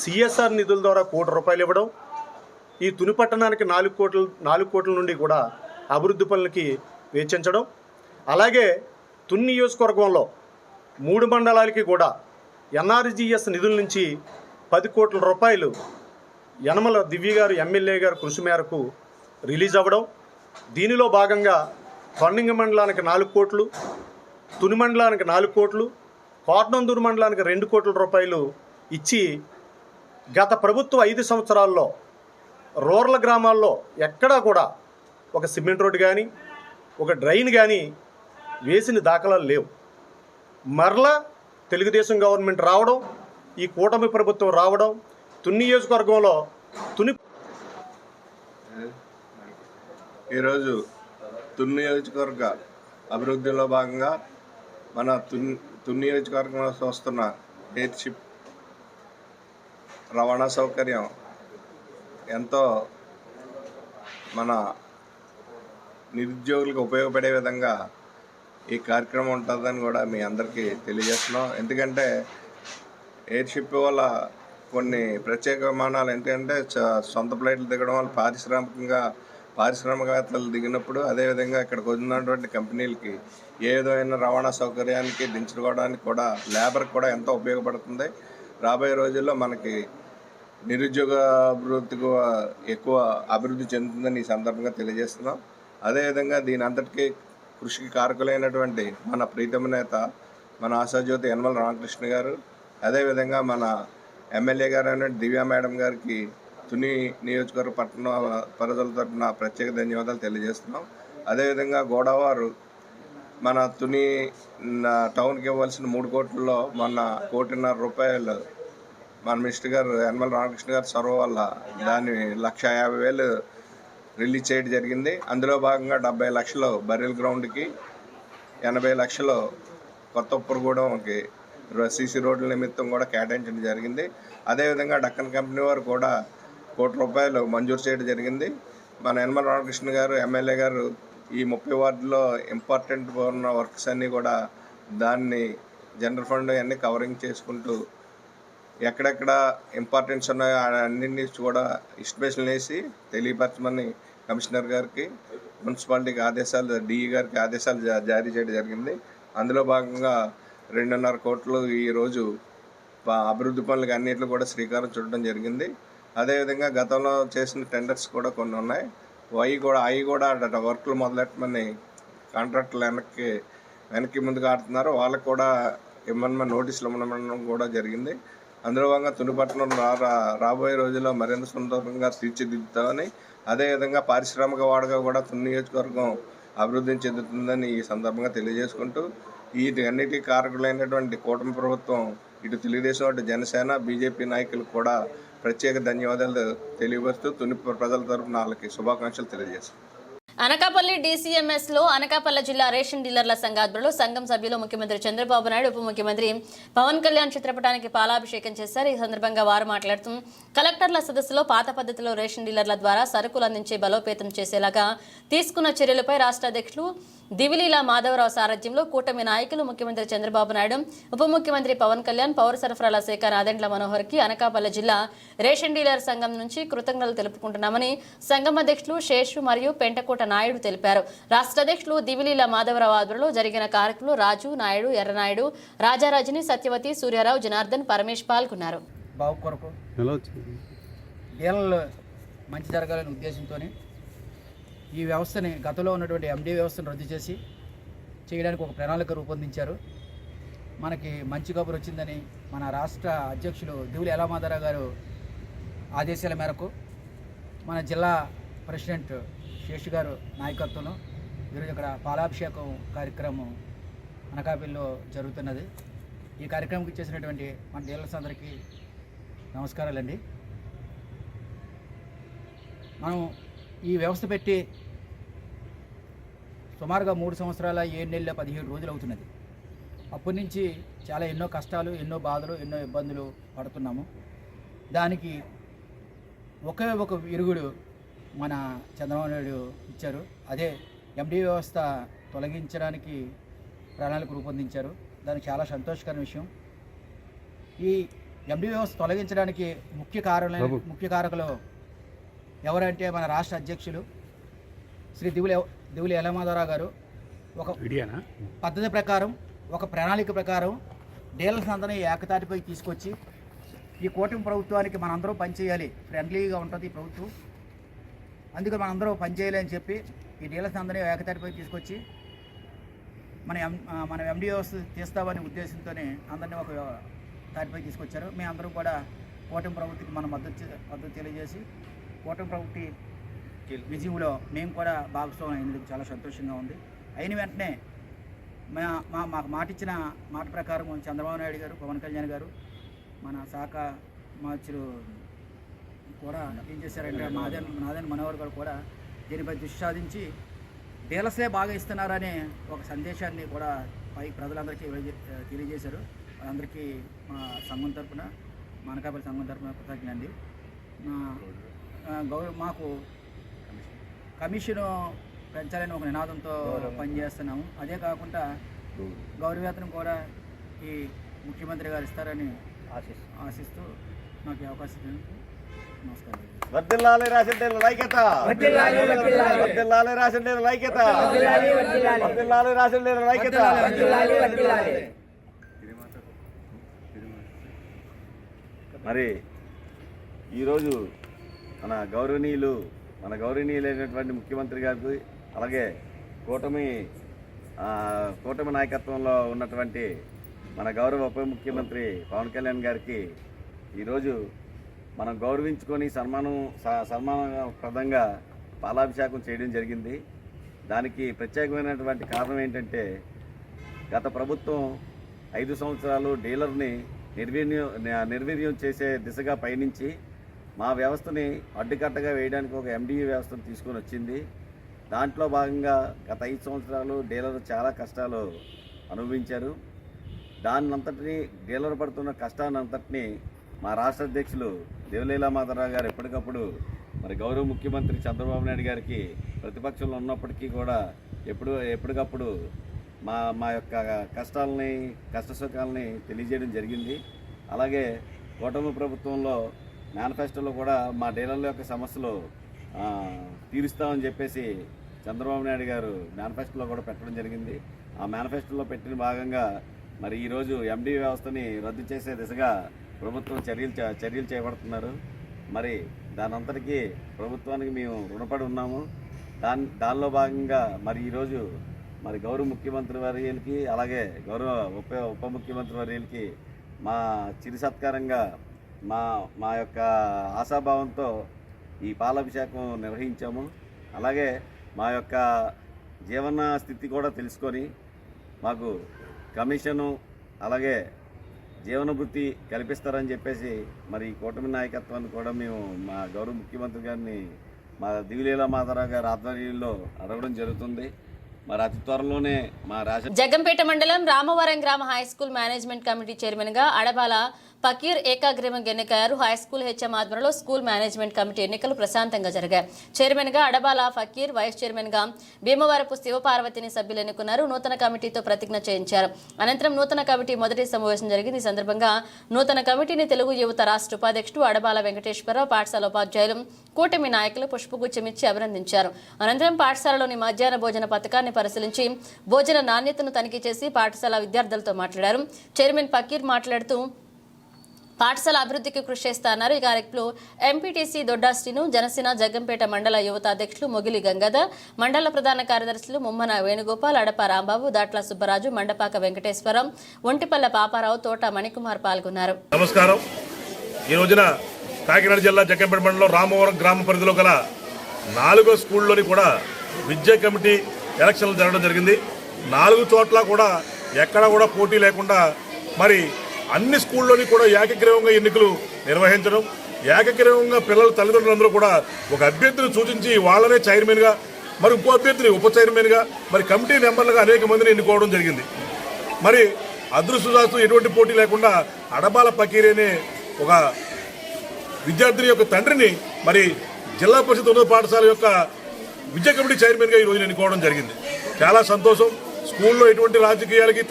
[SPEAKER 6] సిఎస్ఆర్ నిధుల ద్వారా 1 కోటి రూపాయలు ఇవ్వడం, ఈ తుని పట్టణానికి 4 కోట్ల నుండి కూడా అభివృద్ధి పనులకి వెచ్చించడం. అలాగే తుని నియోజకవర్గంలో 3 మండలాలకి కూడా ఎన్ఆర్జీఎస్ నిధుల నుంచి 10 కోట్ల రూపాయలు యనమల దివ్య గారు ఎమ్మెల్యే గారు కృషి మేరకు రిలీజ్ అవ్వడం. దీనిలో భాగంగా కొండంగి మండలానికి 4 కోట్లు, తుని మండలానికి 4 కోట్లు, కోటనందూరు మండలానికి 2 కోట్ల రూపాయలు ఇచ్చి గత ప్రభుత్వం 5 సంవత్సరాల్లో రూరల్ గ్రామాల్లో ఎక్కడా కూడా ఒక సిమెంట్ రోడ్డు కానీ ఒక డ్రైన్ కానీ వేసిన దాఖలాలు లేవు. మరలా తెలుగుదేశం గవర్నమెంట్ రావడం, ఈ కూటమి ప్రభుత్వం రావడం, తుని నియోజకవర్గంలో
[SPEAKER 7] ఈరోజు తుని నియోజకవర్గ అభివృద్ధిలో భాగంగా మన తుని నియోజకవర్గంలో వస్తున్న ఎయిర్షిప్ రవాణా సౌకర్యం ఎంతో మన నిరుద్యోగులకు ఉపయోగపడే విధంగా ఈ కార్యక్రమం ఉంటుందని కూడా మీ అందరికీ తెలియజేస్తున్నాం. ఎందుకంటే ఎయిర్షిప్ వల్ల కొన్ని ప్రత్యేక విమానాలు ఏంటంటే సొంత ఫ్లైట్లు దిగడం వల్ల పారిశ్రామికవేత్తలు దిగినప్పుడు, అదేవిధంగా ఇక్కడికి వచ్చినటువంటి కంపెనీలకి ఏ విధమైన రవాణా సౌకర్యానికి దించుకోవడానికి కూడా లేబర్కి కూడా ఎంతో ఉపయోగపడుతుంది. రాబోయే రోజుల్లో మనకి నిరుద్యోగ అభివృద్ధికి ఎక్కువ అభివృద్ధి చెందుతుందని ఈ సందర్భంగా తెలియజేస్తున్నాం. అదేవిధంగా దీని అంతటికీ కృషికి కారకులైనటువంటి మన ప్రీతమ నేత మన ఆశాజ్యోతి యనమల రామకృష్ణ గారు, అదేవిధంగా మన ఎమ్మెల్యే గారు అయిన దివ్యా మేడం గారికి తుని నియోజకవర్గ పట్టణ ప్రజల తరఫున ప్రత్యేక ధన్యవాదాలు తెలియజేస్తున్నాం. అదేవిధంగా గోదావరి మన తుని టౌన్కి ఇవ్వాల్సిన 3 కోట్లలో మొన్న 1.5 రూపాయలు మన మినిస్టర్ గారు యనమల రామకృష్ణ గారు చొరవ వల్ల దాన్ని 1,50,000 రిలీజ్ చేయడం జరిగింది. అందులో భాగంగా 70 లక్షలు బర్రెల్ గ్రౌండ్కి, 80 లక్షలు కొత్త ఉప్పరగూడెంకి సీసీ రోడ్ల నిమిత్తం కూడా కేటాయించడం జరిగింది. అదేవిధంగా డక్కన్ కంపెనీ వారు కూడా 1 కోటి రూపాయలు మంజూరు చేయడం జరిగింది. మన యనమల రామకృష్ణ గారు ఎమ్మెల్యే గారు ఈ 30 వార్డులో ఇంపార్టెంట్ ఉన్న వర్క్స్ అన్నీ కూడా దాన్ని జనరల్ ఫండ్ అన్నీ కవరింగ్ చేసుకుంటూ ఎక్కడెక్కడ ఇంపార్టెన్స్ ఉన్నాయో అన్నింటినీ కూడా ఎస్టిమేషన్ వేసి తెలియపరచమని కమిషనర్ గారికి, మున్సిపాలిటీకి ఆదేశాలు, డిఈ గారికి ఆదేశాలు జారీ చేయడం జరిగింది. అందులో భాగంగా 2.5 కోట్లు ఈరోజు అభివృద్ధి పనులకు అన్నింటిలో కూడా శ్రీకారం చుట్టడం జరిగింది. అదేవిధంగా గతంలో చేసిన టెండర్స్ కూడా కొన్ని ఉన్నాయి. అవి కూడా వర్క్లు మొదలెట్టమని కాంట్రాక్టులు వెనక్కి ముందుకు ఆడుతున్నారు. వాళ్ళకు కూడా ఇమ్మని నోటీసులు ఇవ్వడం కూడా జరిగింది. అందులో భాగంగా తుని పట్టణం రాబోయే రోజుల్లో మరింత సుందరంగా తీర్చిదిద్దుతామని, అదేవిధంగా పారిశ్రామిక వాడగా కూడా తుని నియోజకవర్గం అభివృద్ధిని చెందుతుందని ఈ సందర్భంగా తెలియజేసుకుంటూ, వీటి అన్నిటికీ కారకులైనటువంటి కూటమి ప్రభుత్వం ఇటు తెలుగుదేశం, అటు జనసేన, బీజేపీ నాయకులకు కూడా ప్రత్యేక ధన్యవాదాలు తెలియపరుస్తూ తుని ప్రజల తరఫున వాళ్ళకి శుభాకాంక్షలు తెలియజేస్తాం.
[SPEAKER 1] అనకాపల్లి డీసీఎంఎస్లో అనకాపల్లి జిల్లా రేషన్ డీలర్ల సంఘ ఆధ్వర్యంలో సంఘం సభ్యులు ముఖ్యమంత్రి చంద్రబాబు నాయుడు, ఉప ముఖ్యమంత్రి పవన్ కళ్యాణ్ చిత్రపటానికి పాలాభిషేకం చేశారు. ఈ సందర్భంగా వారు మాట్లాడుతూ కలెక్టర్ల సదస్సులో పాత పద్ధతిలో రేషన్ డీలర్ల ద్వారా సరుకులు అందించే బలోపేతం చేసేలాగా తీసుకున్న చర్యలపై రాష్ట్ర అధ్యక్షులు దివిలీల మాధవరావు సారథ్యంలో కూటమి నాయకులు ముఖ్యమంత్రి చంద్రబాబు నాయుడు, ఉప ముఖ్యమంత్రి పవన్ కళ్యాణ్, పౌర సరఫరాల శాఖ నాదెండ్ల మనోహర్కి అనకాపల్లి జిల్లా రేషన్ డీలర్ సంఘం నుంచి కృతజ్ఞతలు తెలుపుకుంటున్నామని సంఘం అధ్యక్షులు శేషు మరియు పెంటకోట నాయుడు తెలిపారు. రాష్ట్ర అధ్యక్షులు దివిలీల మాధవరావు ఆధ్వర్యంలో జరిగిన కార్యక్రమంలో రాజు నాయుడు, ఎర్రనాయుడు, రాజారాజుని, సత్యవతి, సూర్యారావు, జనార్దన్, పరమేష్ పాల్గొన్నారు.
[SPEAKER 8] బాగు కొరకు డీలర్లు మంచి జరగాలనే ఉద్దేశంతో ఈ వ్యవస్థని గతంలో ఉన్నటువంటి ఎండి వ్యవస్థను రద్దు చేసి చేయడానికి ఒక ప్రణాళిక రూపొందించారు. మనకి మంచి కబురు వచ్చిందని మన రాష్ట్ర అధ్యక్షులు దివిలి ఎలమాధవరావు గారు ఆదేశాల మేరకు మన జిల్లా ప్రెసిడెంట్ శేషు గారు నాయకత్వంలో ఈరోజు ఇక్కడ పాలాభిషేకం కార్యక్రమం అనకాపల్లిలో జరుగుతున్నది. ఈ కార్యక్రమంకి చేసినటువంటి మన డీలర్స్ అందరికీ నమస్కారాలండి. మనం ఈ వ్యవస్థ పెట్టి సుమారుగా 3 సంవత్సరాల 7 నెలల 17 రోజులు అవుతున్నది. అప్పటి నుంచి చాలా ఎన్నో కష్టాలు, ఎన్నో బాధలు, ఎన్నో ఇబ్బందులు పడుతున్నాము. దానికి ఒకే ఒక విరుగుడు మన చంద్రబాబు నాయుడు ఇచ్చారు. అదే ఎండి వ్యవస్థ తొలగించడానికి ప్రణాళిక రూపొందించారు. దానికి చాలా సంతోషకరమైన విషయం. ఈ ఎండి వ్యవస్థ తొలగించడానికి ముఖ్య కారకులు ఎవరంటే మన రాష్ట్ర అధ్యక్షులు శ్రీ దివిలి ఎలమాధవరావు గారు ఒక పద్ధతి ప్రకారం, ఒక ప్రణాళిక ప్రకారం డీలర్స్ అందరినీ ఏకతాటిపై తీసుకొచ్చి ఈ కూటమి ప్రభుత్వానికి మనందరం పనిచేయాలి, ఫ్రెండ్లీగా ఉంటుంది ఈ ప్రభుత్వం, అందుకే మనందరం పనిచేయాలి అని చెప్పి ఈ డీలర్స్ అందరినీ ఏకతాటిపై తీసుకొచ్చి మన ఎండి వ్యవస్థ తీస్తామనే ఉద్దేశంతోనే అందరినీ ఒక తాటిపై తీసుకొచ్చారు. మేము అందరం కూడా కూటమి ప్రభుత్వకి మన మద్దతు తెలియజేసి కూటమి ప్రభుత్వ విజయంలో మేము కూడా భాగస్వామ్యం అయినందుకు చాలా సంతోషంగా ఉంది. అయిన వెంటనే మాకు ఇచ్చిన మాట ప్రకారం చంద్రబాబు నాయుడు గారు, పవన్ కళ్యాణ్ గారు, మన శాఖ మార్చులు కూడా ఏం చేశారంటే నాదెండ్ల మనోహర్ గారు కూడా దీనిపై దృష్టి సాధించి డీలర్సే బాగా ఇస్తున్నారనే ఒక సందేశాన్ని కూడా పై ప్రజలందరికీ తెలియజేశారు. అందరికీ మా సంఘం తరఫున, మా అనకాపల్లి సంఘం తరఫున కృతజ్ఞత అండి. మాకు కమిషను పెంచాలని ఒక నినాదంతో పనిచేస్తున్నాము. అదే కాకుండా గౌరవవేతనం కూడా ఈ ముఖ్యమంత్రి గారు ఇస్తారని ఆశిస్తూ నాకు ఈ అవకాశం ఇచ్చినందుకు నమస్కారం.
[SPEAKER 5] వర్ధిల్లాలి రేషన్ డీలర్ల ఐక్యత, వర్ధిల్లాలి రేషన్ డీలర్ల ఐక్యత, వర్ధిల్లాలి రేషన్ డీలర్ల ఐక్యత. మరి ఈరోజు మన గౌరవనీయులైనటువంటి ముఖ్యమంత్రి గారికి, అలాగే కూటమి నాయకత్వంలో ఉన్నటువంటి మన గౌరవ ఉప ముఖ్యమంత్రి పవన్ కళ్యాణ్ గారికి ఈరోజు మనం గౌరవించుకొని సన్మానప్రదంగా పాలాభిషేకం చేయడం జరిగింది. దానికి ప్రత్యేకమైనటువంటి కారణం ఏంటంటే గత ప్రభుత్వం 5 సంవత్సరాలు డీలర్ని నిర్వీర్యం చేసే దిశగా పయనించి మా వ్యవస్థని అడ్డుకట్టగా వేయడానికి ఒక ఎండిఈ వ్యవస్థను తీసుకొని వచ్చింది. దాంట్లో భాగంగా గత 5 సంవత్సరాలు డీలర్ చాలా కష్టాలు అనుభవించారు. దాన్నంతటినీ డీలర్ పడుతున్న కష్టాన్నంతటినీ మా రాష్ట్ర అధ్యక్షులు దివిలీల మాధవరావు గారు ఎప్పటికప్పుడు మరి గౌరవ ముఖ్యమంత్రి చంద్రబాబు నాయుడు గారికి ప్రతిపక్షంలో ఉన్నప్పటికీ కూడా ఎప్పటికప్పుడు మా యొక్క కష్టాలని, కష్టసుఖాలని తెలియజేయడం జరిగింది. అలాగే కూటమి ప్రభుత్వంలో మేనిఫెస్టోలో కూడా మా డీలర్ల యొక్క సమస్యలు తీరుస్తామని చెప్పేసి చంద్రబాబు నాయుడు గారు మేనిఫెస్టోలో కూడా పెట్టడం జరిగింది. ఆ మేనిఫెస్టోలో పెట్టిన భాగంగా మరి ఈరోజు ఎండి వ్యవస్థని రద్దు చేసే దిశగా ప్రభుత్వం చర్యలు చేపడుతున్నారు. మరి దానంతటికీ ప్రభుత్వానికి మేము రుణపడి ఉన్నాము. దానిలో భాగంగా మరి ఈరోజు మరి గౌరవ ముఖ్యమంత్రి వర్యులకి, అలాగే గౌరవ ఉప ముఖ్యమంత్రి వర్యులకి మా చిరు సత్కారంగా మా యొక్క ఆశాభావంతో ఈ పాలాభిషేకం నిర్వహించాము. అలాగే మా యొక్క జీవన స్థితి కూడా తెలుసుకొని మాకు కమిషను, అలాగే జీవనభృతి కల్పిస్తారని చెప్పేసి మరి కూటమి నాయకత్వాన్ని కూడా మేము మా గౌరవ ముఖ్యమంత్రి గారిని
[SPEAKER 9] మా దివిలీల మాతారావు గారి ఆధ్వర్యంలో అడగడం జరుగుతుంది. మరి అతి త్వరలోనే మా
[SPEAKER 1] జగ్గంపేట మండలం రామవరం గ్రామ హై స్కూల్ మేనేజ్మెంట్ కమిటీ చైర్మన్గా అడబాల ఫకీర్ ఏకాగ్రీవంగా ఎన్నికయ్యారు. హైస్కూల్ హెచ్ఎం ఆధ్వర్యంలో స్కూల్ మేనేజ్మెంట్ కమిటీ ఎన్నికలు ప్రశాంతంగా జరిగాయి. చైర్మన్గా అడబాల ఫకీర్, వైస్ చైర్మన్గా భీమవరపు శివపార్వతిని సభ్యులు ఎన్నుకున్నారు. నూతన కమిటీతో ప్రతిజ్ఞ చేయించారు. అనంతరం నూతన కమిటీ మొదటి సమావేశం జరిగింది. ఈ సందర్భంగా నూతన కమిటీని తెలుగు యువత రాష్ట్ర ఉపాధ్యక్షుడు అడబాల వెంకటేశ్వరరావు, పాఠశాల ఉపాధ్యాయులు, కూటమి నాయకులు పుష్పగుచ్చమిచ్చి అభినందించారు. అనంతరం పాఠశాలలోని మధ్యాహ్న భోజన పథకాన్ని పరిశీలించి భోజన నాణ్యతను తనిఖీ చేసి పాఠశాల విద్యార్థులతో మాట్లాడారు. చైర్మన్ ఫకీర్ మాట్లాడుతూ పాఠశాల అభివృద్ధికి కృషి చేస్తారన్నారు. ఈ కార్యక్రమంలో ఎంపీటీసీ దొడ్డాశ్రీను, జనసేన జగ్గంపేట మండల యువత అధ్యక్షులు మొగిలి గంగాధర్, మండల ప్రధాన కార్యదర్శులు ముమ్మన వేణుగోపాల్, అడప రాంబాబు, దాట్ల సుబ్బరాజు, మండపాక వెంకటేశ్వరం, ఒంటిపల్లె పాపారావు, తోట మణికుమార్ పాల్గొన్నారు.
[SPEAKER 6] నమస్కారం. ఈ రోజున కాకినాడ జిల్లా జగ్గంపేట మండలం రామవరం గ్రామ పరిధిలో గల 4 స్కూల్లోని కూడా విద్యా కమిటీ ఎలక్షన్లు జరగడం జరిగింది. 4 చోట్ల కూడా ఎక్కడా కూడా పోటీ లేకుండా మరి అన్ని స్కూల్లోని కూడా ఏకగ్రీవంగా ఎన్నికలు నిర్వహించడం, ఏకగ్రీవంగా పిల్లల తల్లిదండ్రులందరూ కూడా ఒక అభ్యర్థిని సూచించి వాళ్ళనే చైర్మన్గా, మరి ఇంకో అభ్యర్థిని ఉప చైర్మన్గా, మరి కమిటీ మెంబర్లుగా అనేక మందిని ఎన్నుకోవడం జరిగింది. మరి అదృష్టశాస్తు ఎటువంటి పోటీ లేకుండా అడబాల ఫకీర్ అనే ఒక విద్యార్థిని యొక్క తండ్రిని మరి జిల్లా పరిషత్ ఉన్నత పాఠశాల యొక్క విద్యా కమిటీ చైర్మన్గా ఈ రోజున ఎన్నుకోవడం జరిగింది. చాలా సంతోషం. స్కూల్లో ఎటువంటి రాజకీయాలకి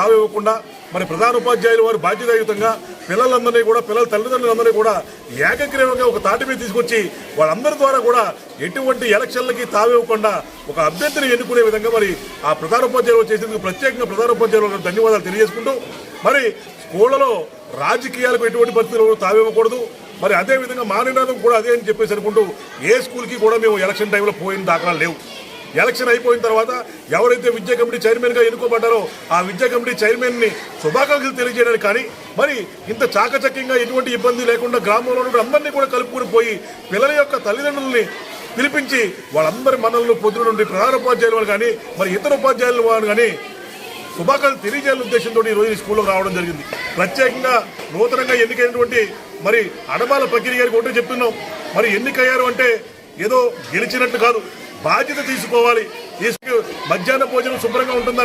[SPEAKER 6] తావివ్వకుండా మరి ప్రధాన ఉపాధ్యాయులు వారు బాధ్యతాయుతంగా పిల్లలందరినీ కూడా, పిల్లల తల్లిదండ్రులందరినీ కూడా ఏకగ్రీవంగా ఒక తాటి మీద తీసుకొచ్చి వాళ్ళందరి ద్వారా కూడా ఎటువంటి ఎలక్షన్లకి తావివ్వకుండా ఒక అభ్యర్థిని ఎన్నుకునే విధంగా మరి ఆ ప్రధాన ఉపాధ్యాయులు చేసేందుకు ప్రత్యేకంగా ప్రధాన ఉపాధ్యాయులకు ధన్యవాదాలు తెలియజేసుకుంటూ, మరి స్కూళ్లలో రాజకీయాలకు ఎటువంటి పరిస్థితుల్లో తావివ్వకూడదు. మరి అదేవిధంగా మా నినాదం కూడా అదే అని చెప్పేసి అనుకుంటూ ఏ స్కూల్కి కూడా మేము ఎలక్షన్ టైంలో పోయిన దాఖలాలు లేవు. ఎలక్షన్ అయిపోయిన తర్వాత ఎవరైతే విద్యా కమిటీ చైర్మన్గా ఎన్నుకోబడ్డారో ఆ విద్యా కమిటీ చైర్మన్ని శుభాకాంక్షలు తెలియజేయడానికి కానీ మరి ఇంత చాకచక్యంగా ఎటువంటి ఇబ్బంది లేకుండా గ్రామంలో ఉన్న అందరినీ కూడా కలుపుకొని పోయి పిల్లల యొక్క తల్లిదండ్రులని పిలిపించి వాళ్ళందరి మనల్ని పొద్దున నుండి ప్రధాన ఉపాధ్యాయులు వాళ్ళు కానీ మరి ఇతర ఉపాధ్యాయులు వాళ్ళు కానీ శుభాకాంక్షలు తెలియజేయాలనే ఉద్దేశంతో ఈ రోజు ఈ స్కూల్లోకి రావడం జరిగింది. ప్రత్యేకంగా నూతనంగా ఎన్నికైనటువంటి మరి అడబాల ఫకీర్ గారికి ఒకటే చెప్తున్నాం, మరి ఎన్నికయ్యారు అంటే ఏదో గెలిచినట్టు కాదు, బాధ్యత తీసుకోవాలి. మధ్యాహ్న భోజనం శుభ్రంగా ఉంటుందా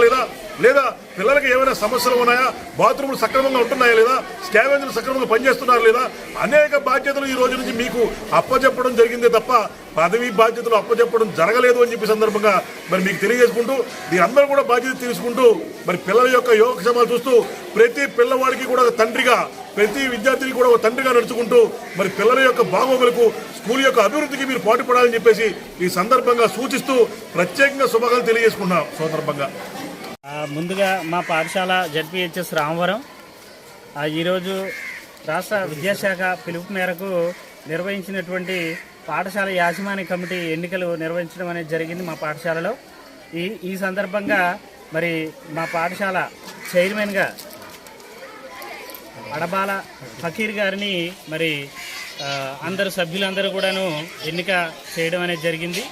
[SPEAKER 6] లేదా పిల్లలకి ఏమైనా సమస్యలు ఉన్నాయా, బాత్రూములు సక్రమంగా ఉంటున్నాయా లేదా, స్కావెంజర్లు సక్రమంగా పనిచేస్తున్నారా లేదా, అనేక బాధ్యతలు ఈ రోజు నుంచి మీకు అప్పచెప్పడం జరిగిందే తప్ప పదవి బాధ్యతలు అప్పచెప్పడం జరగలేదు అని చెప్పి సందర్భంగా మరి మీకు తెలియజేసుకుంటూ మీరందరూ కూడా బాధ్యత తీసుకుంటూ మరి పిల్లల యొక్క యోగక్షేమాలు చూస్తూ ప్రతి పిల్లవాడికి కూడా ఒక తండ్రిగా, ప్రతి విద్యార్థికి కూడా ఒక తండ్రిగా నడుచుకుంటూ మరి పిల్లల యొక్క బాగోగులకు, స్కూల్ యొక్క అభివృద్ధికి మీరు పాటుపడాలని చెప్పేసి ఈ సందర్భంగా సూచిస్తూ ప్రత్యేకంగా శుభాకాంక్షలు తెలియజేసుకున్నాం. సందర్భంగా
[SPEAKER 10] ముందుగా మా పాఠశాల జడ్పీహెచ్ఎస్ రామవరం ఈరోజు రాష్ట్ర విద్యాశాఖ పిలుపు మేరకు నిర్వహించినటువంటి పాఠశాల యాజమాన్య కమిటీ ఎన్నికలు నిర్వహించడం అనేది జరిగింది మా పాఠశాలలో. ఈ సందర్భంగా మరి మా పాఠశాల చైర్మన్గా అడబాల ఫకీర్ గారిని మరి అందరు సభ్యులందరూ కూడాను ఎన్నిక చేయడం అనేది జరిగింది.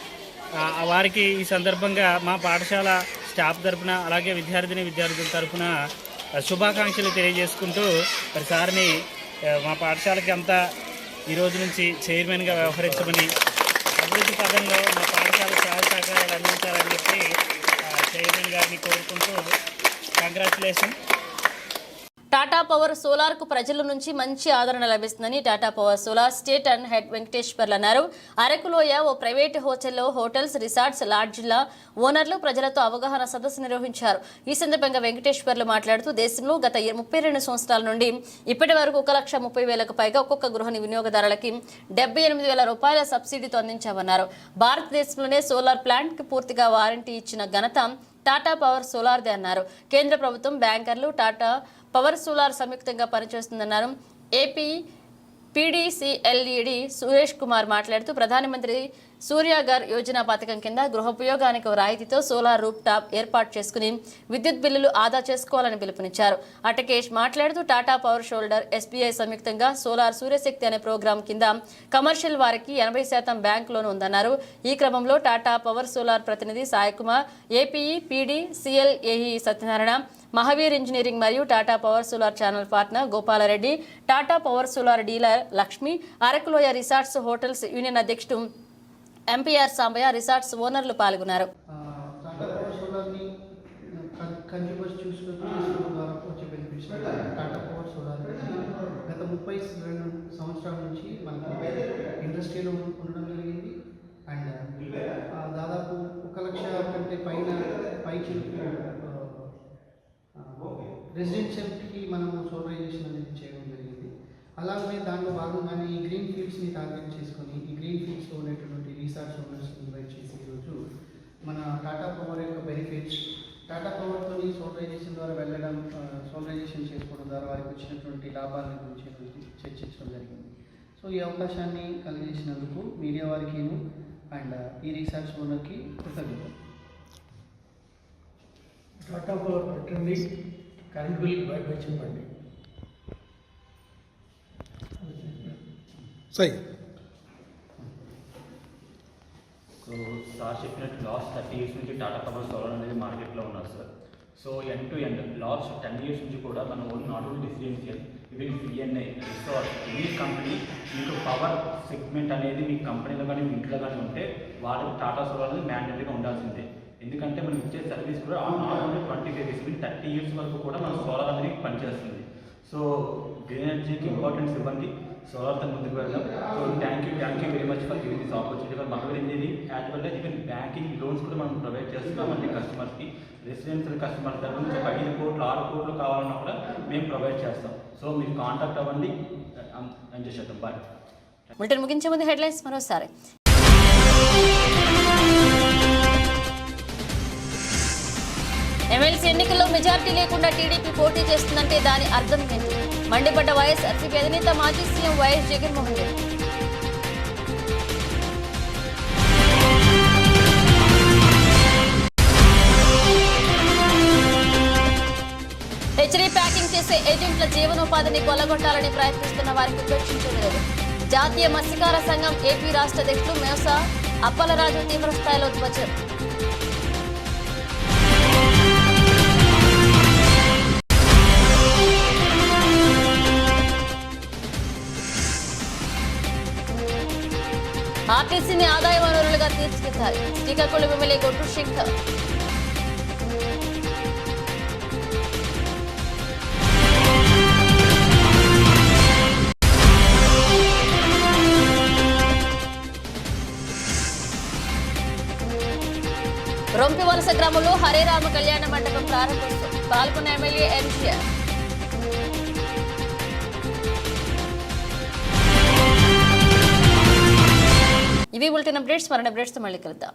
[SPEAKER 10] వారికి ఈ సందర్భంగా మా పాఠశాల స్టాఫ్ తరఫున అలాగే విద్యార్థుల తరఫున శుభాకాంక్షలు తెలియజేసుకుంటూ మరి సార్ని మా పాఠశాలకి అంతా ఈరోజు నుంచి చైర్మన్గా వ్యవహరించమని, అభివృద్ధి పదంలో మా పాఠశాల సహాయ సహకారాలు అందించాలని చెప్పి చైర్మన్ గారిని కోరుకుంటూ కంగ్రాచులేషన్.
[SPEAKER 1] టాటా పవర్ సోలార్ కు ప్రజల నుంచి మంచి ఆదరణ లభిస్తుందని Tata power solar state and head Venkateswarlu అన్నారు. అరకులోయ ఓ ప్రైవేటు హోటల్లో హోటల్స్, రిసార్ట్స్, లాడ్జిల ఓనర్లు ప్రజలతో అవగాహన సదస్సు నిర్వహించారు. ఈ సందర్భంగా వెంకటేశ్వర్లు మాట్లాడుతూ దేశంలో గత 32 సంవత్సరాల నుండి ఇప్పటి వరకు 1,30,000కు పైగా ఒక్కొక్క గృహ వినియోగదారులకి 78,000 రూపాయల సబ్సిడీతో అందించామన్నారు. భారతదేశంలోనే సోలార్ ప్లాంట్ కి పూర్తిగా వారంటీ ఇచ్చిన ఘనత టాటా పవర్ సోలార్దే అన్నారు. కేంద్ర ప్రభుత్వం, బ్యాంకర్లు, టాటా పవర్ సోలార్ సంయుక్తంగా పనిచేస్తుందన్నారు. ఏపీ పీడీసీఎల్ఈడి సురేష్ కుమార్ మాట్లాడుతూ ప్రధానమంత్రి సూర్యాగర్ యోజన పథకం కింద గృహోపయోగానికి రాయితీతో సోలార్ రూప్ టాప్ ఏర్పాటు చేసుకుని విద్యుత్ బిల్లులు ఆదా చేసుకోవాలని పిలుపునిచ్చారు. అటకేష్ మాట్లాడుతూ టాటా పవర్ షోల్డర్, ఎస్బీఐ సంయుక్తంగా సోలార్ సూర్యశక్తి అనే ప్రోగ్రాం కింద కమర్షియల్ వారికి 80% బ్యాంక్ లోన్ ఉందన్నారు. ఈ క్రమంలో టాటా పవర్ సోలార్ ప్రతినిధి సాయి కుమార్, ఏపీఈ పీడీసీఎల్ఏఈ సత్యనారాయణ, మహావీర్ ఇంజనీరింగ్ మరియు Tata power solar channel partner Gopalreddy, Tata power solar dealer Lakshmi, అరకులోయ రిసార్ట్స్ హోటల్స్ యూనియన్ అధ్యక్షుడు ఎంపీఆర్ సాంబయ్య, రిసార్ట్స్ ఓనర్లు పాల్గొన్నారు.
[SPEAKER 3] టాటా పవర్ సోలార్ని కన్జ్యూమర్స్ చేసుకోవడం ద్వారా వచ్చే బెనిఫిట్స్ టాటా పవర్ సోలార్ గత 32 సంవత్సరాల నుంచి మనకు ఇండస్ట్రీలో ఉండడం జరిగింది. అండ్ దాదాపు 1 లక్ష కంటే పైచిలుకు రెసిడెన్షియల్కి మనము సోలరైజేషన్ అనేది చేయడం జరిగింది. అలాగే దాంట్లో భాగంగానే ఈ గ్రీన్ ఫీల్డ్స్ని టార్గెట్ చేసుకొని ఈ గ్రీన్ ఫీల్డ్స్లో ఉండేటువంటి రీసార్ట్స్ ఓనర్స్ని ఇన్వైట్ చేసి ఈరోజు మన టాటా పవర్ యొక్క బెనిఫిట్స్, టాటా పవర్తో సోలరైజేషన్ ద్వారా వెళ్ళడం, సోలరైజేషన్ చేసుకోవడం ద్వారా వారికి వచ్చినటువంటి లాభాల గురించి చర్చించడం జరిగింది. సో ఈ అవకాశాన్ని కలిగించినందుకు మీడియా వారికి అండ్ ఈ రీసార్ట్స్ ఓనర్కి కృతజ్ఞతలు.
[SPEAKER 11] టాటా పవర్ పెట్టండి, కరెంట్ బిల్ బయట చెప్పండి.
[SPEAKER 3] సై
[SPEAKER 12] సో సార్ చెప్పినట్టు లాస్ట్ 30 years నుంచి టాటా పవర్ సోలార్ అనేది మార్కెట్లో ఉన్నారు sir. So end to end last 10 years నుంచి కూడా మన own not only residential, even PNI, resort, any company మీకు పవర్ సెగ్మెంట్ అనేది మీ కంపెనీలో కానీ మీ ఇంట్లో కానీ ఉంటే వాళ్ళకి టాటా సోలార్ అనేది మ్యాండేటరీగా ఉండాల్సిందే. ఎందుకంటే మనం ఇచ్చే సర్వీస్ కూడా నాట్ ఓన్లీ 25 years, 30 years వరకు కూడా మన సోలార్ అనేది పనిచేస్తుంది. సో గ్రీన్ ఎనర్జీకి ఇంపార్టెన్స్ ఇవ్వండి, సోలార్తో ముందుకు వెళ్దాం. So thank you very much for giving this opportunity for Mahavir engineering. As well as even banking loans కూడా మనం ప్రొవైడ్ చేస్తున్నామండి కస్టమర్స్కి. రెసిడెన్షియల్ కస్టమర్ దగ్గర నుంచి 5 కోట్లు 6 కోట్లు కావాలన్నా కూడా మేము ప్రొవైడ్ చేస్తాం. సో మీరు కాంటాక్ట్ అవ్వండి. ఎంజాయ్ చేద్దాం. బాయ్.
[SPEAKER 1] బులెటిన్ ముగించే ముందు హెడ్లైన్స్ మరోసారి. ఎమ్మెల్సీ ఎన్నికల్లో మెజార్టీ లేకుండా టీడీపీ పోటీ చేస్తుందంటే దాని అర్థం ఏంటి? మండిపడ్డ వైఎస్ఆర్సీపీ అధినేత మాజీ CM YS Jaganmohan Reddy. HD packing చేసే ఏజెంట్ల జీవనోపాధిని కొల్లగొట్టాలని ప్రయత్నిస్తున్న వారికి ఉపేక్షించేది లేదు. జాతీయ మత్స్యకార సంఘం ఏపీ రాష్ట్ర అధ్యక్షులు మేసా అప్పలరాజు తీవ్రస్థాయిలో ధ్వజం. ఆర్టీసీని ఆదాయ వనరులుగా తీర్చిదిద్దాలి. శ్రీకాకుళం ఎమ్మెల్యే గొట్టు శంకర్. రొంపివలస గ్రామంలో హరేరామ కళ్యాణ మండపం ప్రారంభోత్సవం. పాల్గొన్న ఎమ్మెల్యే ఎన్టీఆర్. ఇవి బులెటిన్ అప్డేట్స్. మరిన్ని అప్డేట్స్తో మళ్ళీ కలుద్దాం.